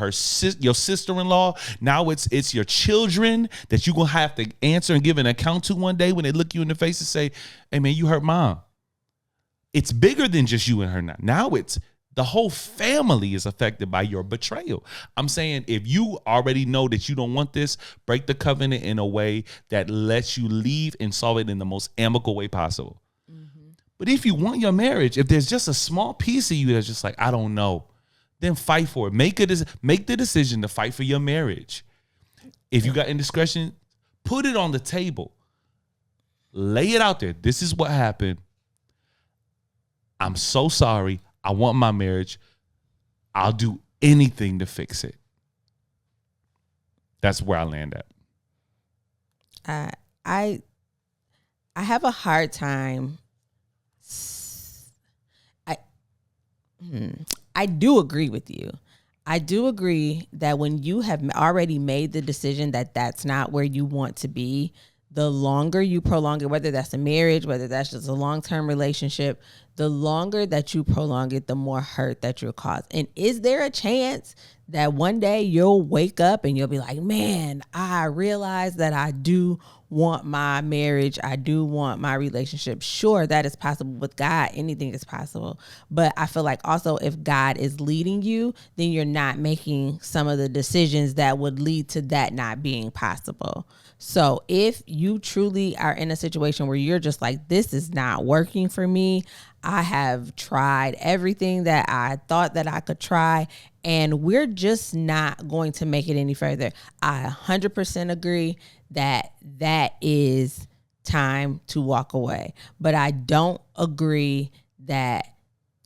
your sister-in-law. Now it's your children that you're going to have to answer and give an account to one day when they look you in the face and say, hey man, you hurt mom. It's bigger than just you and her now. Now it's the whole family is affected by your betrayal. I'm saying if you already know that you don't want this, break the covenant in a way that lets you leave and solve it in the most amicable way possible. But if you want your marriage, if there's just a small piece of you that's just like, I don't know, then fight for it. Make the decision to fight for your marriage. If you got indiscretion, put it on the table. Lay it out there. This is what happened. I'm so sorry. I want my marriage. I'll do anything to fix it. That's where I land at. I have a hard time. I do agree with you. I do agree that when you have already made the decision that that's not where you want to be, the longer you prolong it, whether that's a marriage, whether that's just a long-term relationship, the longer that you prolong it, the more hurt that you'll cause. And is there a chance that one day you'll wake up and you'll be like, man, I realize that I do want my marriage. I do want my relationship. Sure, that is possible. With God, anything is possible. But I feel like also if God is leading you, then you're not making some of the decisions that would lead to that not being possible. So if you truly are in a situation where you're just like, this is not working for me, I have tried everything that I thought that I could try, and we're just not going to make it any further. I 100% agree that is time to walk away. But I don't agree that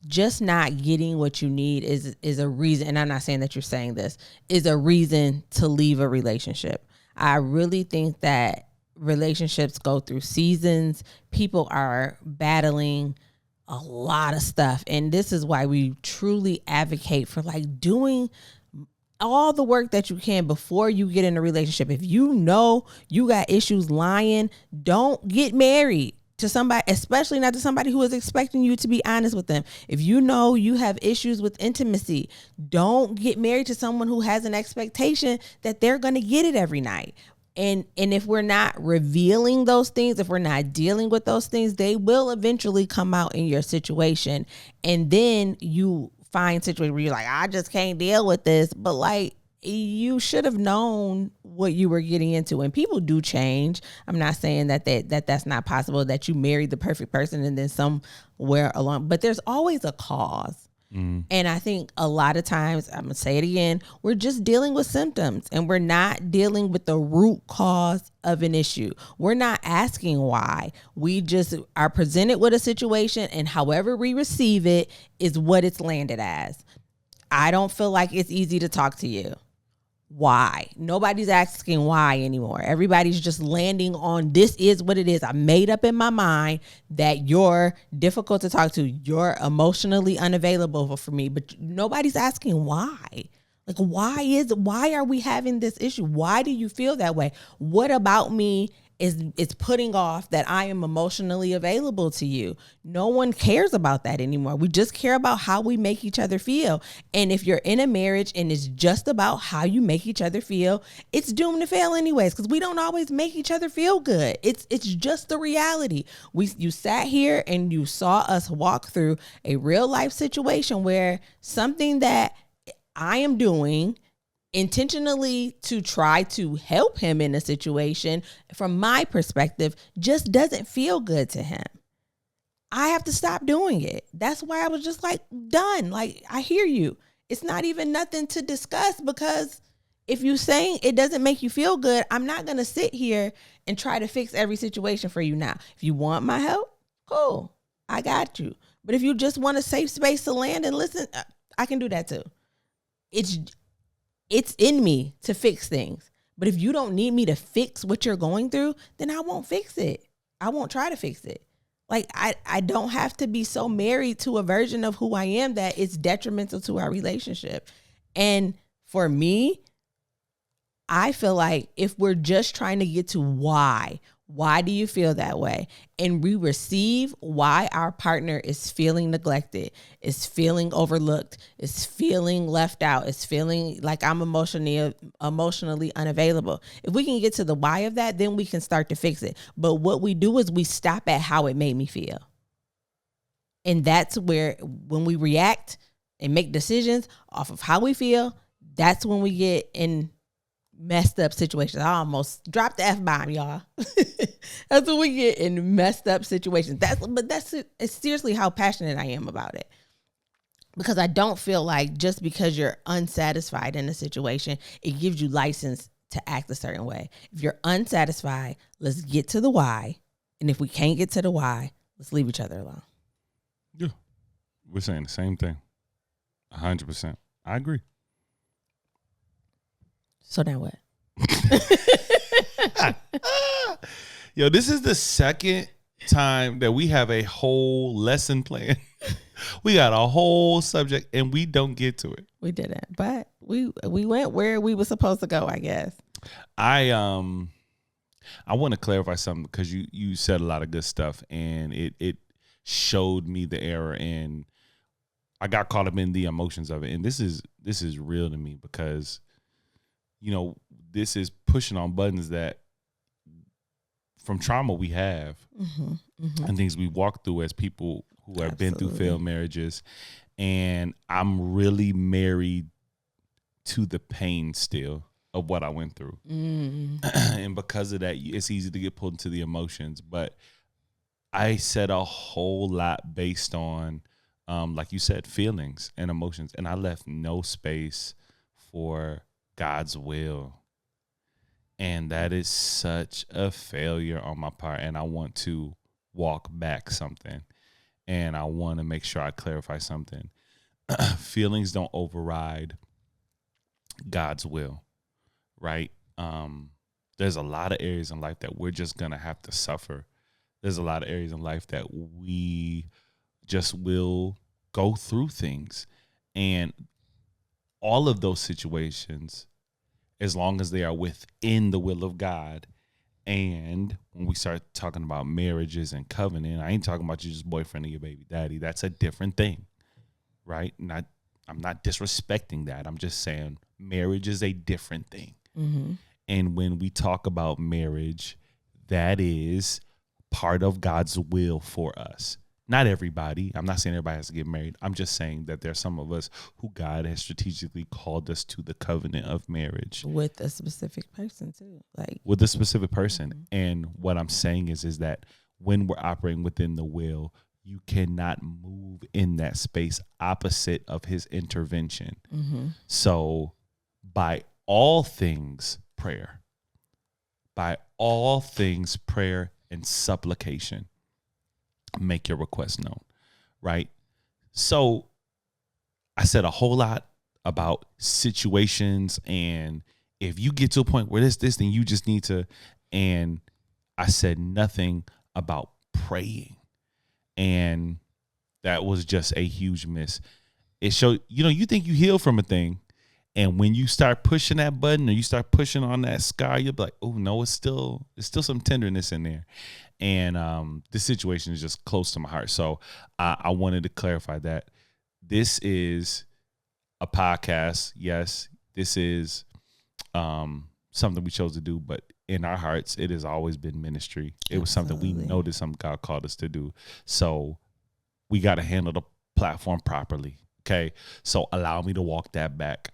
just not getting what you need is a reason, and I'm not saying that you're saying this, is a reason to leave a relationship. I really think that relationships go through seasons. People are battling a lot of stuff. And this is why we truly advocate for like doing all the work that you can before you get in a relationship. If you know you got issues lying, don't get married to somebody, especially not to somebody who is expecting you to be honest with them. If you know you have issues with intimacy, don't get married to someone who has an expectation that they're going to get it every night. And if we're not revealing those things, if we're not dealing with those things, they will eventually come out in your situation. And then you find situations where you're like, I just can't deal with this. But like, you should have known what you were getting into. And people do change. I'm not saying that's not possible, that you married the perfect person and then somewhere along, but there's always a cause. And I think a lot of times, I'm going to say it again, we're just dealing with symptoms and we're not dealing with the root cause of an issue. We're not asking why. We just are presented with a situation, and however we receive it is what it's landed as. I don't feel like it's easy to talk to you. Why? Nobody's asking why anymore. Everybody's just landing on this is what it is. I made up in my mind that you're difficult to talk to. You're emotionally unavailable for me, but nobody's asking why. Like, why are we having this issue? Why do you feel that way? What about me is putting off that I am emotionally available to you? No one cares about that anymore. We just care about how we make each other feel. And if you're in a marriage and it's just about how you make each other feel, it's doomed to fail anyways, because we don't always make each other feel good. It's just the reality. You sat here and you saw us walk through a real life situation where something that I am doing intentionally to try to help him in a situation, from my perspective, just doesn't feel good to him. I have to stop doing it. That's why I was just like, done. Like, I hear you. It's not even nothing to discuss, because if you're saying it doesn't make you feel good, I'm not going to sit here and try to fix every situation for you now. If you want my help, cool, I got you. But if you just want a safe space to land and listen, I can do that too. It's in me to fix things, But if you don't need me to fix what you're going through, then I won't fix it. I won't try to fix it. Like, I don't have to be so married to a version of who I am that it's detrimental to our relationship. And for me, I feel like if we're just trying to get to why do you feel that way? And we receive why our partner is feeling neglected, is feeling overlooked, is feeling left out, is feeling like I'm emotionally unavailable. If we can get to the why of that, then we can start to fix it. But what we do is we stop at how it made me feel. And that's where, when we react and make decisions off of how we feel, that's when we get in messed up situations. I almost dropped the F-bomb, y'all. That's when we get in messed up situations. It's seriously how passionate I am about it. Because I don't feel like just because you're unsatisfied in a situation, it gives you license to act a certain way. If you're unsatisfied, let's get to the why. And if we can't get to the why, let's leave each other alone. Yeah. We're saying the same thing. 100%. I agree. So now what? Yo, this is the second time that we have a whole lesson plan. We got a whole subject and we don't get to it. We didn't, but we went where we were supposed to go, I guess. I want to clarify something because you said a lot of good stuff and it showed me the error, and I got caught up in the emotions of it. And this is real to me because, you know, this is pushing on buttons that from trauma we have and things we walk through as people who have been through failed marriages. And I'm really married to the pain still of what I went through. And because of that, it's easy to get pulled into the emotions. But I said a whole lot based on, like you said, feelings and emotions. And I left no space for God's will. And that is such a failure on my part. And I want to walk back something. And I want to make sure I clarify something. Feelings don't override God's will, right? There's a lot of areas in life that we're just going to have to suffer. There's a lot of areas in life that we just will go through things. And all of those situations, as long as they are within the will of God. And when we start talking about marriages and covenant, I ain't talking about you just boyfriend and your baby daddy. That's a different thing, right? I'm not disrespecting that. I'm just saying marriage is a different thing. And when we talk about marriage, that is part of God's will for us. Not everybody. I'm not saying everybody has to get married. I'm just saying that there's some of us who God has strategically called us to the covenant of marriage. With a specific person too. Like with a specific person. And what I'm saying is that when we're operating within the will, you cannot move in that space opposite of his intervention. So by all things, prayer. By all things, prayer and supplication. Make your request known, right? So I said a whole lot about situations, and if you get to a point where this, then you just need to, and I said nothing about praying. And that was just a huge miss. It showed, you think you heal from a thing, and when you start pushing that button or you start pushing on that scar, you'll be like, oh no, it's still some tenderness in there. And this situation is just close to my heart. So I wanted to clarify that this is a podcast. Yes, this is something we chose to do, but in our hearts, it has always been ministry. It was something we noticed something God called us to do. So we got to handle the platform properly. Okay. So allow me to walk that back.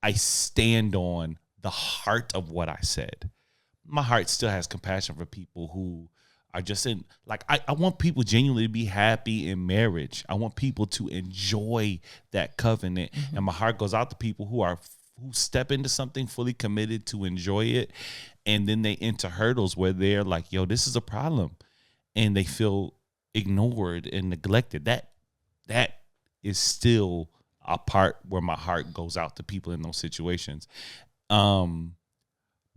I stand on the heart of what I said. My heart still has compassion for people who are just in, like, I want people genuinely to be happy in marriage. I want people to enjoy that covenant. And my heart goes out to people who step into something fully committed to enjoy it. And then they enter hurdles where they're like, yo, this is a problem. And they feel ignored and neglected. That is still a part where my heart goes out to people in those situations.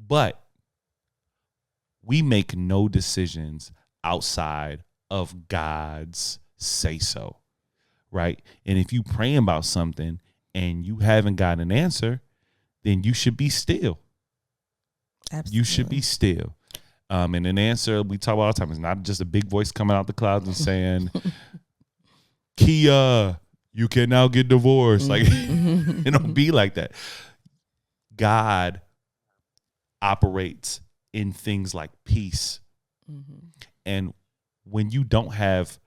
But we make no decisions outside of God's say so, right? And if you praying about something and you haven't got an answer, then you should be still. Absolutely. You should be still. And an answer we talk about all the time is not just a big voice coming out the clouds and saying, Kia, you can now get divorced. Like, it don't be like that. God operates in things like peace. And when you don't have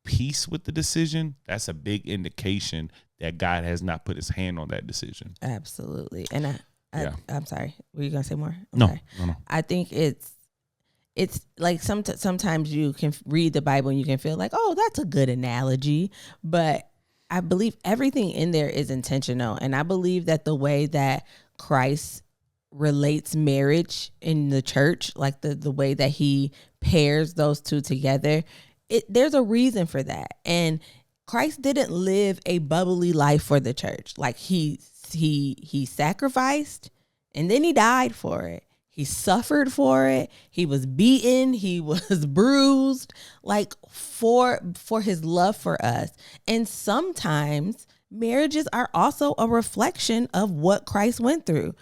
peace with the decision, that's a big indication that God has not put his hand on that decision. Absolutely. And I'm sorry. Were you going to say more? No. I think it's like sometimes you can read the Bible and you can feel like, oh, that's a good analogy. But I believe everything in there is intentional. And I believe that the way that Christ relates marriage in the church, like the way that he pairs those two together, there's a reason for that. And Christ didn't live a bubbly life for the church. Like he sacrificed and then he died for it. He suffered for it. He was beaten. He was bruised, like for his love for us. And sometimes marriages are also a reflection of what Christ went through.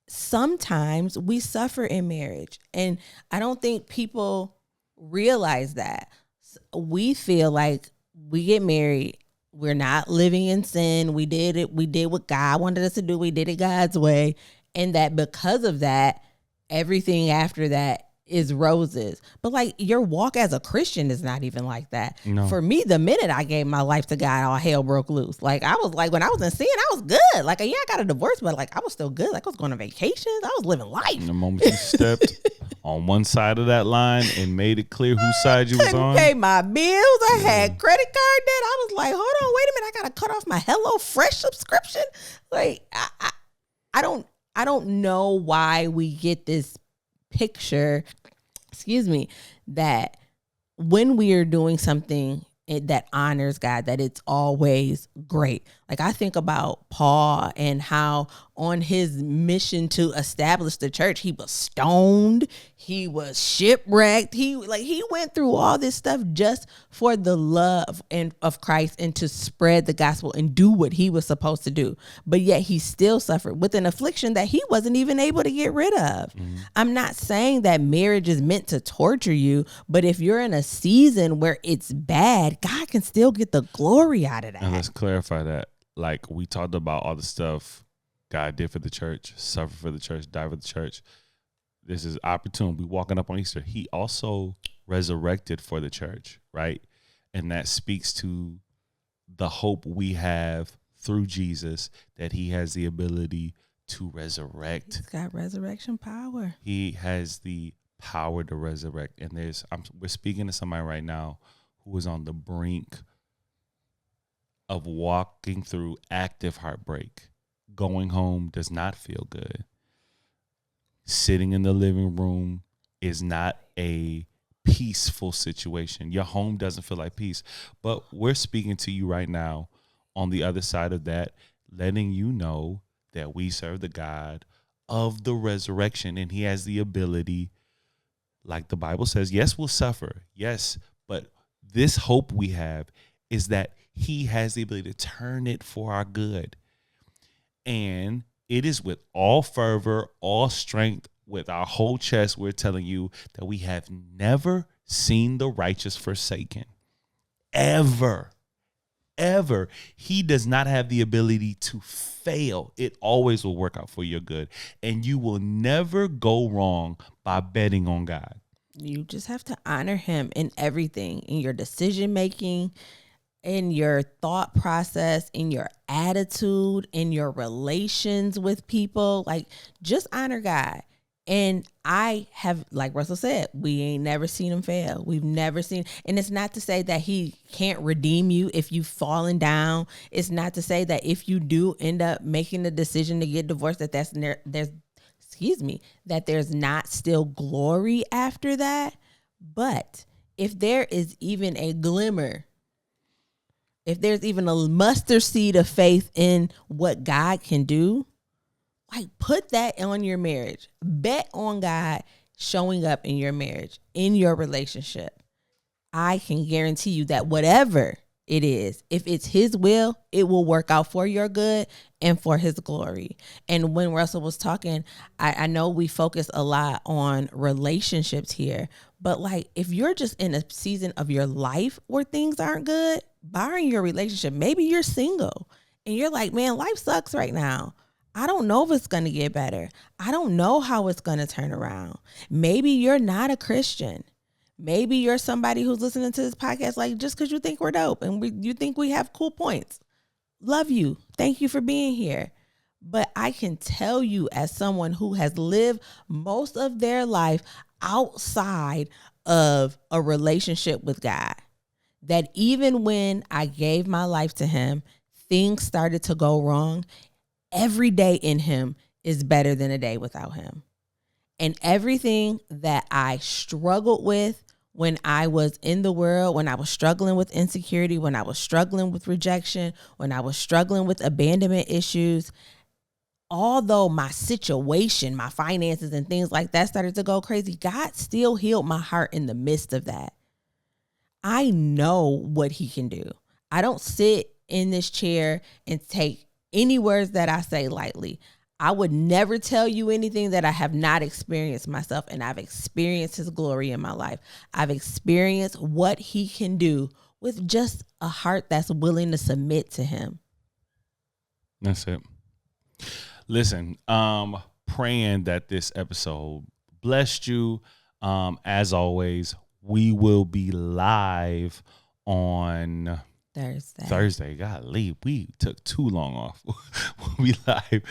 Sometimes we suffer in marriage, and I don't think people realize that. We feel like we get married, we're not living in sin. We did it. We did what God wanted us to do. We did it God's way. And that because of that, everything after that is roses. But like your walk as a Christian is not even like that. No. For me, the minute I gave my life to God, all hell broke loose. Like I was like, when I was in sin, I was good. Like, yeah, I got a divorce, but like I was still good. Like I was going on vacations. I was living life. The moment you stepped on one side of that line and made it clear whose side you was on. Pay my bills. I had credit card debt. I was like, hold on, wait a minute. I got to cut off my HelloFresh subscription. Like I don't know why we get this picture, that when we are doing something that honors God, that it's always great. Like I think about Paul and how on his mission to establish the church, he was stoned, he was shipwrecked, he went through all this stuff just for the love of Christ and to spread the gospel and do what he was supposed to do. But yet he still suffered with an affliction that he wasn't even able to get rid of. Mm-hmm. I'm not saying that marriage is meant to torture you, but if you're in a season where it's bad, God can still get the glory out of that. And let's clarify that. Like we talked about all the stuff God did for the church, suffered for the church, died for the church. This is opportune. We walking up on Easter. He also resurrected for the church, right? And that speaks to the hope we have through Jesus, that he has the ability to resurrect. He's got resurrection power. He has the power to resurrect. And we're speaking to somebody right now who is on the brink of walking through active heartbreak. Going home does not feel good. Sitting in the living room is not a peaceful situation. Your home doesn't feel like peace. But we're speaking to you right now on the other side of that, letting you know that we serve the God of the resurrection, and he has the ability, like the Bible says, yes, we'll suffer. Yes, but this hope we have is that he has the ability to turn it for our good. And it is with all fervor, all strength, with our whole chest, we're telling you that we have never seen the righteous forsaken. Ever. He does not have the ability to fail. It always will work out for your good. And you will never go wrong by betting on God. You just have to honor him in everything, in your decision making, in your thought process, in your attitude, in your relations with people. Like, just honor God. And I have, like Russell said, we ain't never seen him fail. We've never seen, and it's not to say that he can't redeem you if you've fallen down. It's not to say that if you do end up making the decision to get divorced, that there's not still glory after that. But if there is even a glimmer, if there's even a mustard seed of faith in what God can do, Like, put that on your marriage. Bet on God showing up in your marriage, in your relationship. I can guarantee you that whatever it is, if it's his will, it will work out for your good and for his glory. And when Russell was talking, I know we focus a lot on relationships here, but like, if you're just in a season of your life where things aren't good, barring your relationship, maybe you're single and you're like, man, life sucks right now. I don't know if it's going to get better. I don't know how it's going to turn around. Maybe you're not a Christian. Maybe you're somebody who's listening to this podcast like just because you think we're dope and you think we have cool points. Love you. Thank you for being here. But I can tell you, as someone who has lived most of their life outside of a relationship with God, that even when I gave my life to him, things started to go wrong. Every day in him is better than a day without him. And everything that I struggled with when I was in the world, when I was struggling with insecurity, when I was struggling with rejection, when I was struggling with abandonment issues, although my situation, my finances and things like that started to go crazy, God still healed my heart in the midst of that. I know what he can do. I don't sit in this chair and take any words that I say lightly. I would never tell you anything that I have not experienced myself, and I've experienced his glory in my life. I've experienced what he can do with just a heart that's willing to submit to him. That's it. Listen, praying that this episode blessed you. As always, we will be live on Thursday. Golly, we took too long off. We'll be live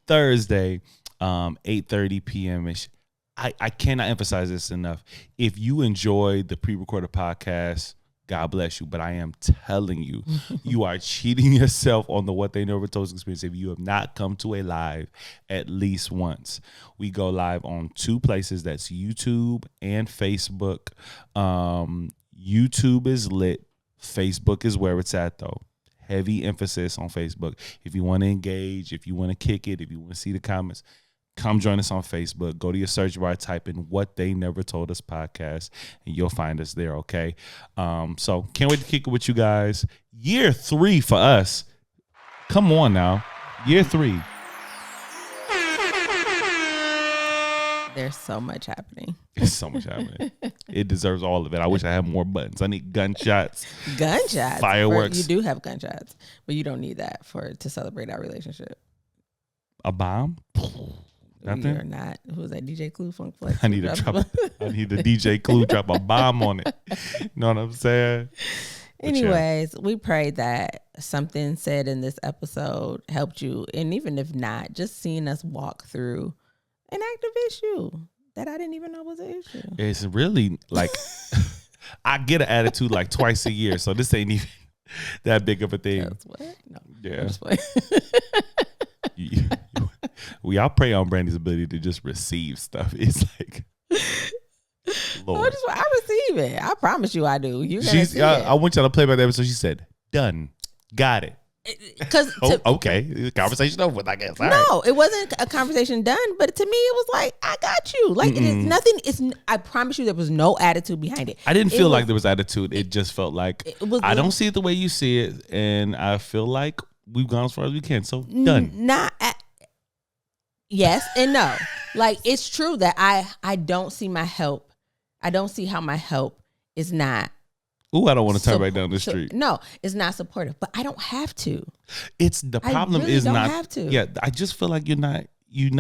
Thursday, 8:30 p.m. ish. I cannot emphasize this enough. If you enjoyed the pre-recorded podcast, God bless you. But I am telling you, you are cheating yourself on the What They Never Told Us experience if you have not come to a live at least once. We go live on two places. That's YouTube and Facebook. YouTube is lit. Facebook is where it's at, though. Heavy emphasis on Facebook. If you want to engage, if you want to kick it, if you want to see the comments, come join us on Facebook. Go to your search bar, type in What They Never Told Us podcast, and you'll find us there, okay? So can't wait to kick it with you guys. Year 3 for us. Come on now. Year 3. There's so much happening. There's so much happening. It deserves all of it. I wish I had more buttons. I need gunshots. Gunshots? Fireworks. You do have gunshots, but you don't need that to celebrate our relationship. A bomb? Nothing? You're not. Who was that? DJ Clue Funk Flex? I need the DJ Clue drop a bomb on it. You know what I'm saying? Anyways, we pray that something said in this episode helped you. And even if not, just seeing us walk through an active issue that I didn't even know was an issue. It's really like, I get an attitude like twice a year. So this ain't even that big of a thing. That's what? No. Yeah. We all pray on Brandi's ability to just receive stuff. It's like, Lord. I receive it. I promise you I do. I want y'all to play by that episode. She said, done. Got it. Okay. Conversation over with, I guess. All right. It wasn't a conversation done, but to me it was like, I got you. Like, it is nothing. I promise you there was no attitude behind it. I didn't feel like there was attitude. It just felt like, I don't see it the way you see it, and I feel like we've gone as far as we can. So done. Yes and no. Like, it's true that I don't see my help. I don't see how my help is not. Ooh, I don't want to turn right down the street. No, it's not supportive, but I don't have to. It's the problem I really is don't not. Have to. Yeah, I just feel like you not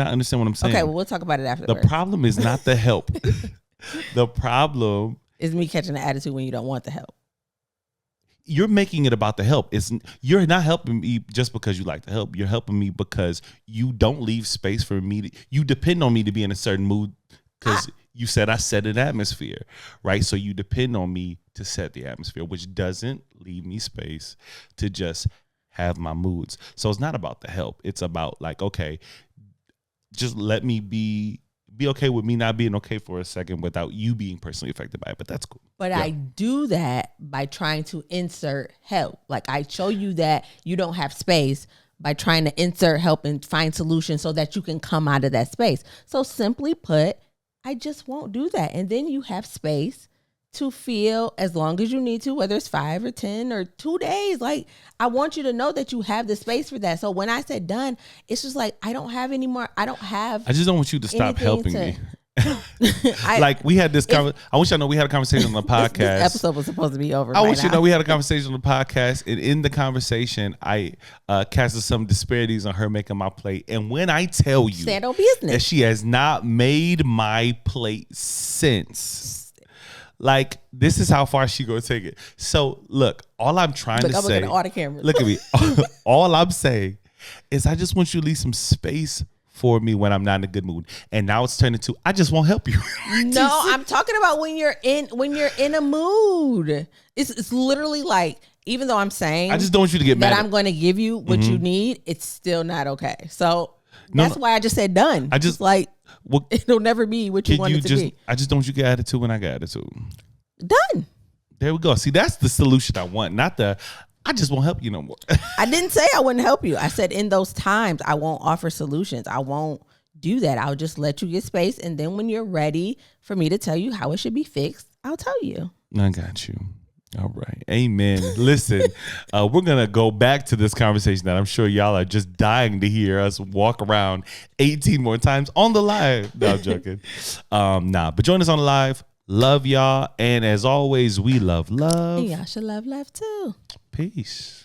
understand what I'm saying. Okay, well, we'll talk about it after. The problem is not the help. The problem is me catching the attitude when you don't want the help. You're making it about the help. You're not helping me just because you like the help. You're helping me because you don't leave space for me. You depend on me to be in a certain mood because you said I set an atmosphere, right? So you depend on me to set the atmosphere, which doesn't leave me space to just have my moods. So it's not about the help. It's about like, okay, just let me be okay with me not being okay for a second without you being personally affected by it. But that's cool. But yeah. I do that by trying to insert help. Like, I show you that you don't have space, by trying to insert help and find solutions so that you can come out of that space. So simply put, I just won't do that. And then you have space to feel as long as you need to, whether it's 5 or 10 or 2 days. Like, I want you to know that you have the space for that. So when I said done, it's just like, I don't have any more. I just don't want you to stop helping me. Like, we had this I wish I know we had a conversation on the podcast. This episode was supposed to be over. I wish you know we had a conversation on the podcast, and in the conversation, I casted some disparities on her making my plate. And when I tell you that she has not made my plate since, like, this is how far she gonna take it. So look, all I'm trying to say, all the cameras. Look at me. All I'm saying is I just want you to leave some space for me when I'm not in a good mood. And now it's turned into, I just won't help you. No, I'm talking about when you're in a mood. It's literally like, even though I'm saying I just don't want you to get mad that I'm going to give you what you need, it's still not okay. So that's why I just said done. I just like, it'll never be what you want it to be. I just don't want you to get attitude when I get attitude. Done. There we go. See, that's the solution I want, not the I just won't help you no more. I didn't say I wouldn't help you. I said in those times, I won't offer solutions. I won't do that. I'll just let you get space. And then when you're ready for me to tell you how it should be fixed, I'll tell you. I got you. All right. Amen. Listen, we're going to go back to this conversation that I'm sure y'all are just dying to hear us walk around 18 more times on the live. No, I'm joking. But join us on the live. Love y'all. And as always, we love. And y'all should love too. Peace.